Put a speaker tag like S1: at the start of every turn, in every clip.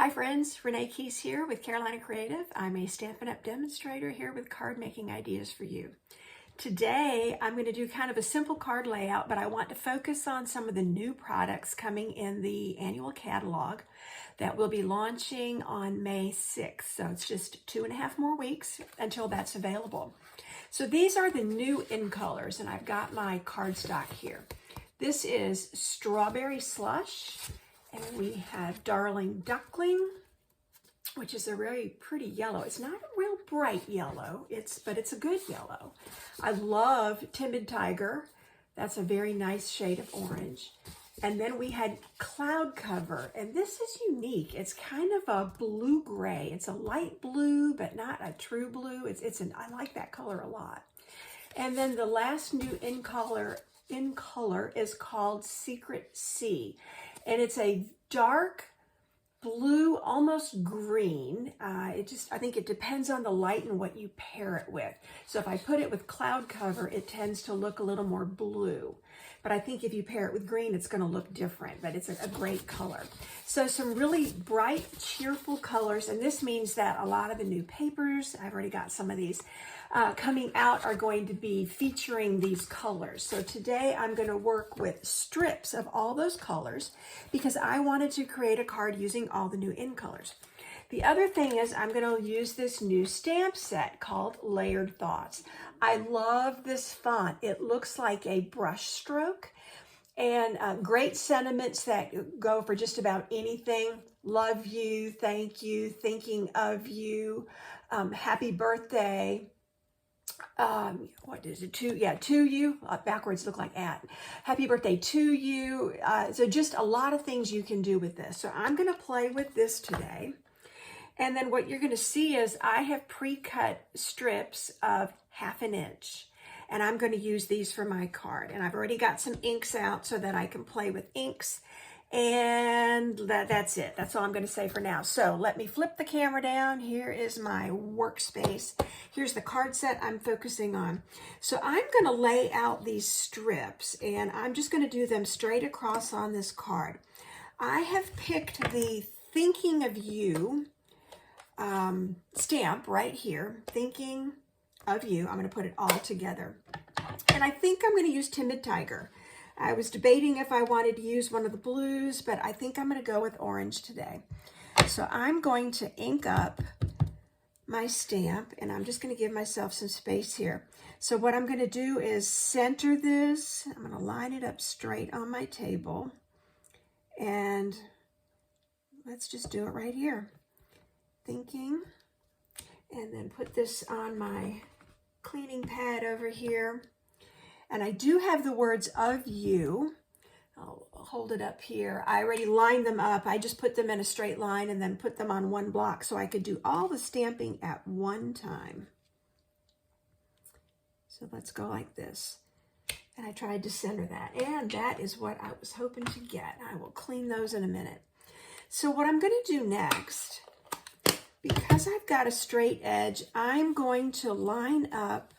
S1: Hi friends, Renee Keys here with Carolina Creative. I'm a Stampin' Up! Demonstrator here with card making ideas for you. Today I'm going to do kind of a simple card layout, but I want to focus on some of the new products coming in the annual catalog that will be launching on May 6th. So it's just 2.5 more weeks until that's available. So these are the new in colors, and I've got my cardstock here. This is Strawberry Slush. And we have Darling Duckling, which is a very pretty yellow. It's not a real bright yellow, but it's a good yellow. I love Timid Tiger. That's a very nice shade of orange. And then we had Cloud Cover, and this is unique. It's kind of a blue-gray. It's a light blue, but not a true blue. I like that color a lot. And then the last new in color is called Secret Sea. And it's a dark blue, almost green. I think it depends on the light and what you pair it with. So if I put it with Cloud Cover, it tends to look a little more blue. But I think if you pair it with green, it's going to look different, but it's a great color. So some really bright, cheerful colors, and this means that a lot of the new papers, I've already got some of these, coming out are going to be featuring these colors. So today I'm going to work with strips of all those colors because I wanted to create a card using all the new in colors. The other thing is I'm going to use this new stamp set called Layered Thoughts. I love this font. It looks like a brush stroke, and great sentiments that go for just about anything. Love you, thank you, thinking of you, happy birthday. What is it? To you. Backwards look like at. Happy birthday to you. So just a lot of things you can do with this. So I'm going to play with this today. And then what you're going to see is I have pre-cut strips of 1/2 inch. And I'm going to use these for my card. And I've already got some inks out so that I can play with inks. And that's it. That's all I'm going to say for now. So let me flip the camera down. Here is my workspace. Here's the card set I'm focusing on. So I'm going to lay out these strips, and I'm just going to do them straight across on this card. I have picked the Thinking of You stamp right here. Thinking of You. I'm going to put it all together. And I think I'm going to use Timid Tiger. I was debating if I wanted to use one of the blues, but I think I'm going to go with orange today. So I'm going to ink up my stamp, and I'm just going to give myself some space here. So what I'm going to do is center this. I'm going to line it up straight on my table, and let's just do it right here. Thinking, and then put this on my cleaning pad over here. And I do have the words of you. I'll hold it up here. I already lined them up. I just put them in a straight line and then put them on one block so I could do all the stamping at one time. So let's go like this. And I tried to center that. And that is what I was hoping to get. I will clean those in a minute. So what I'm going to do next, because I've got a straight edge, I'm going to line up.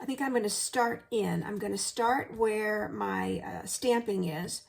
S1: I think I'm going to start where my stamping is,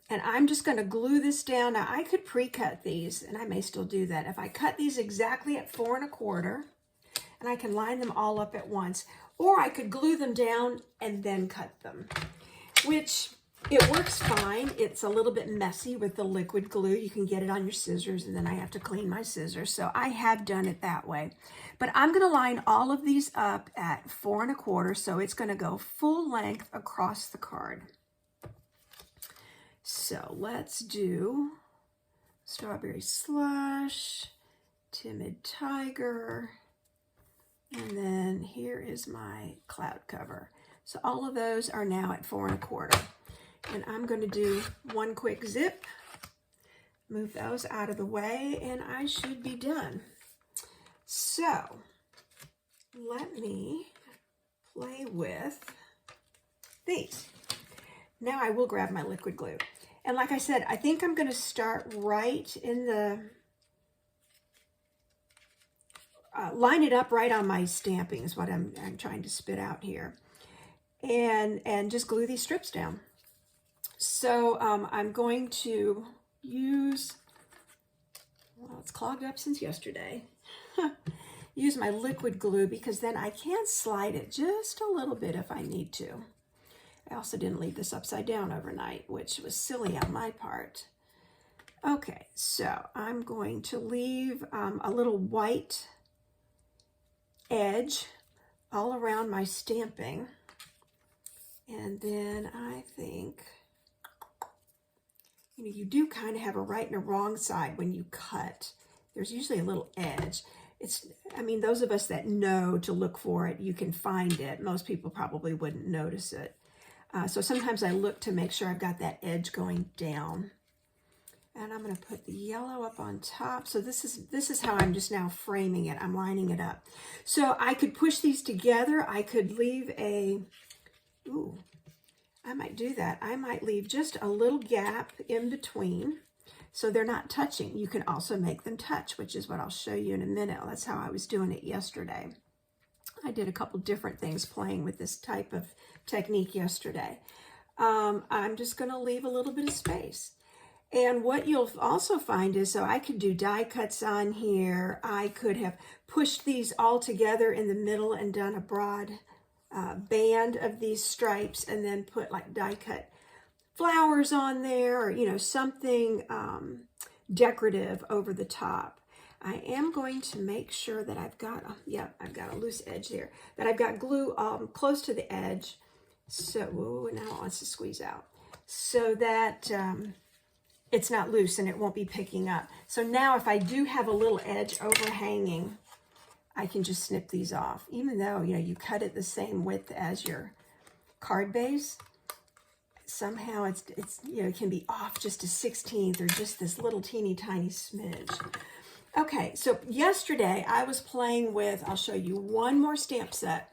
S1: and I'm just going to glue this down. Now I could pre-cut these, and I may still do that. If I cut these exactly at 4 1/4, and I can line them all up at once, or I could glue them down and then cut them, which it works fine. It's a little bit messy with the liquid glue. You can get it on your scissors, and then I have to clean my scissors. So I have done it that way. But I'm going to line all of these up at 4 1/4, so it's going to go full length across the card. So let's do Strawberry Slush, Timid Tiger, and then here is my Cloud Cover. So all of those are now at 4 1/4. And I'm going to do one quick zip, move those out of the way, and I should be done. So let me play with these. Now I will grab my liquid glue. And like I said, I think I'm going to start right in the, line it up right on my stamping is what I'm trying to spit out here. And just glue these strips down. So I'm going to use Well, it's clogged up since yesterday. Use my liquid glue because then I can slide it just a little bit if I need to. I also didn't leave this upside down overnight, which was silly on my part. Okay, so I'm going to leave a little white edge all around my stamping. And then I think, you know, you do kind of have a right and a wrong side when you cut. There's usually a little edge. I mean, those of us that know to look for it, you can find it. Most people probably wouldn't notice it. So sometimes I look to make sure I've got that edge going down. And I'm going to put the yellow up on top. So this is how I'm just now framing it. I'm lining it up. So I could push these together. I could leave I might do that. I might leave just a little gap in between so they're not touching. You can also make them touch, which is what I'll show you in a minute. That's how I was doing it yesterday. I did a couple different things playing with this type of technique yesterday. I'm just going to leave a little bit of space. And what you'll also find is, so I could do die cuts on here. I could have pushed these all together in the middle and done a broad band of these stripes and then put like die cut flowers on there, or, you know, something decorative over the top. I am going to make sure that I've got, I've got a loose edge there, that I've got glue close to the edge. So, now it wants to squeeze out so that it's not loose and it won't be picking up. So now if I do have a little edge overhanging, I can just snip these off. Even though, you know, you cut it the same width as your card base, somehow it's you know, it can be off just a 16th or just this little teeny tiny smidge. Okay, so yesterday I was playing with, I'll show you one more stamp set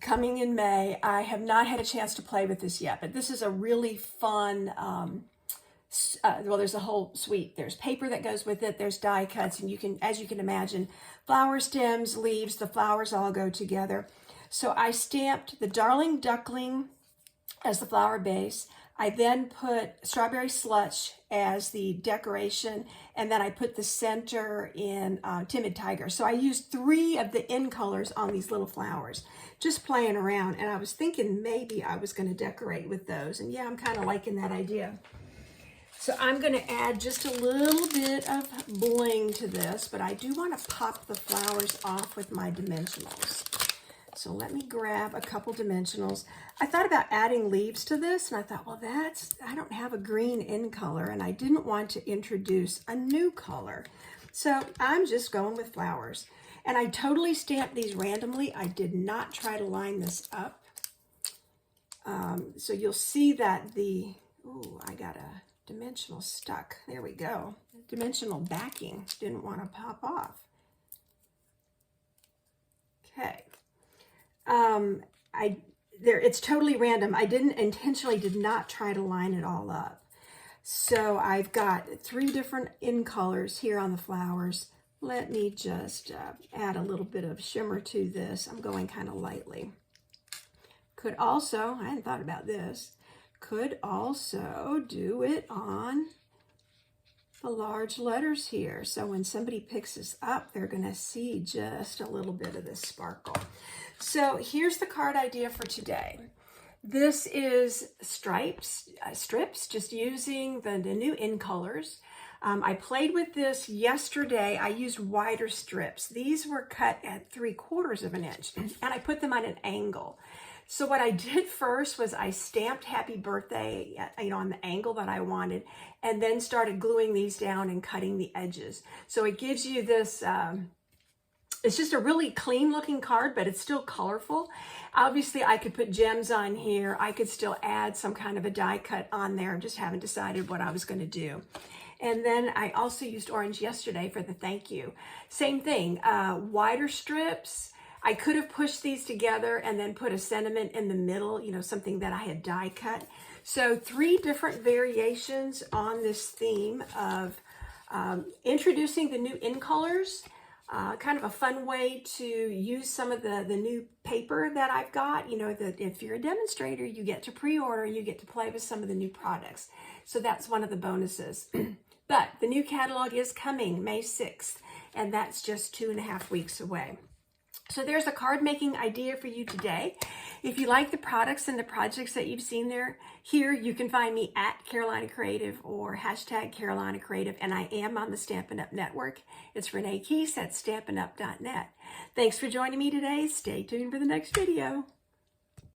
S1: coming in May. I have not had a chance to play with this yet, but this is a really fun, well, there's a whole suite. There's paper that goes with it. There's die cuts, and you can, as you can imagine, flower stems, leaves, the flowers all go together. So I stamped the Darling Duckling as the flower base. I then put Strawberry Slush as the decoration, and then I put the center in Timid Tiger. So I used 3 of the in colors on these little flowers, just playing around. And I was thinking maybe I was going to decorate with those. And yeah, I'm kind of liking that idea. So I'm going to add just a little bit of bling to this, but I do want to pop the flowers off with my dimensionals. So let me grab a couple dimensionals. I thought about adding leaves to this, and I thought, well, I don't have a green in color, and I didn't want to introduce a new color. So I'm just going with flowers. And I totally stamped these randomly. I did not try to line this up. So you'll see that I got a dimensional stuck. There we go. Dimensional backing didn't want to pop off. Okay. It's totally random. I did not try to line it all up. So I've got 3 different in colors here on the flowers. Let me just add a little bit of shimmer to this. I'm going kind of lightly. Could also, I hadn't thought about this, could also do it on the large letters here. So when somebody picks this up, they're going to see just a little bit of this sparkle. So here's the card idea for today. This is strips, just using the new in colors. I played with this yesterday. I used wider strips. These were cut at 3/4 of an inch, and I put them on an angle. So what I did first was I stamped Happy Birthday, on the angle that I wanted, and then started gluing these down and cutting the edges. So it gives you this, it's just a really clean looking card, but it's still colorful. Obviously I could put gems on here. I could still add some kind of a die cut on there. Just haven't decided what I was going to do. And then I also used orange yesterday for the thank you. Same thing, wider strips. I could have pushed these together and then put a sentiment in the middle, something that I had die cut. So 3 different variations on this theme of introducing the new in colors, kind of a fun way to use some of the new paper that I've got. That if you're a demonstrator, you get to pre-order, you get to play with some of the new products. So that's one of the bonuses. But the new catalog is coming May 6th, and that's just 2.5 weeks away. So there's a card making idea for you today. If you like the products and the projects that you've seen here, you can find me at Carolina Creative or hashtag Carolina Creative, and I am on the Stampin' Up! Network. It's Renee Keese at StampinUp.net. Thanks for joining me today. Stay tuned for the next video.